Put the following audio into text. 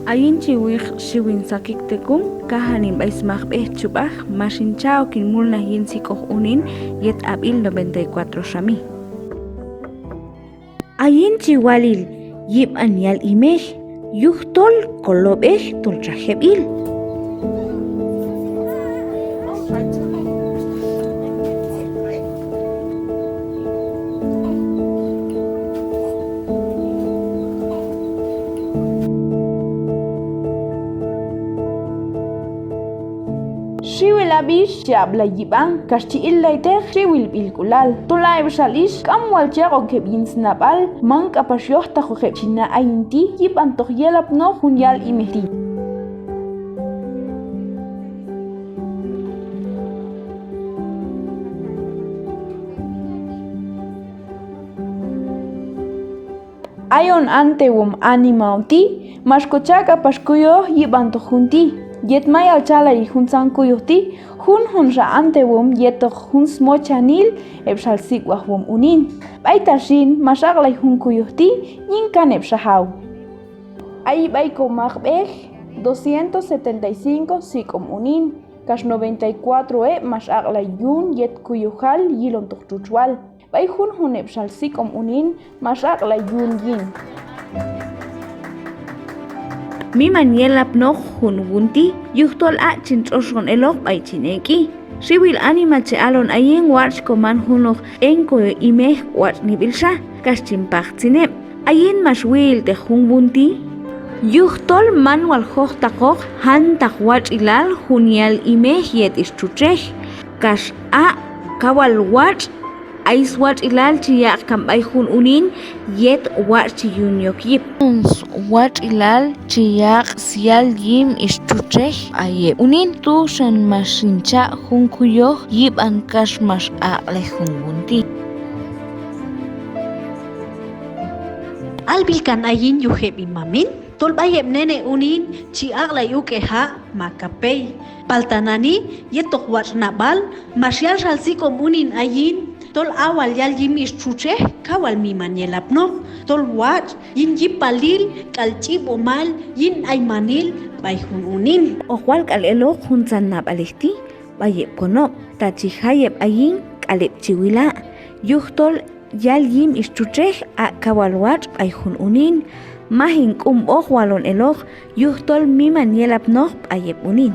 Ayin chiwik shiwin sakik tekun kahanin baismag chubaj mashinchao kin mulna yin Sik'om unin yet abril 94 shami. Ayin chiwalil yib anyal imej yuhtol kolobej tolchajebil. Shiwil abish habla yiban kashchi illaiter shiwil bilkulal tolai bshalish kamwal chego ke bin snapal man kapashyoh ta khoke china ayinti yiban to yelap no hunyal imeti ayon antewum animauti mashkochaka pashkuyo yiban to junti yet may alchalay hun sankuyuhti hun sha antewum yeto hun smochanil ebshal Sik'om unin baitashin mashaglay hun kuyuhti yinkan ebshahaw ay baiko magbej 275 Sik'om unin kash 94 mashaglay yun yet kuyuhal yilon tukchuchwal bay hun ebshal Sik'om unin mashaglay yun yin mi manielap nog hun wunti yuhtol a chintroshon elok bay chineki shiwil anima che alon ayen warch koman hunok enko imej warch nibilsha kashchimpach tsine ayen mashwil te hun wunti yuhtol manual hohtakok hantak warch ilal hunyal imej yet ischutech kash a kawal warch ais warch ilal chiyak kambay hun unin yet warch yunyok yip warch ilal chiyak sial yim ischutech aye unin tu shan mashincha hun kuyo yip an kash mash aqle hun bunti albilkan ayin yuheb imamin tolbayeb nene unin chiak la yukeha makapey paltanani yetok warch nabal masyal shal Sik'om unin ayin tol awal yal yim ischutech kawal mi manielapno tol watch yin yipalil kalchib omal yin aymanil bay hun unin okwal kalelo hun sanab alihti bayeb kono tachihayeb ayin kaleb chiwila yuhtol yal yim ischutech a kawal watch bay hun unin mahin walon elok yuhtol mi manielapno bayeb unin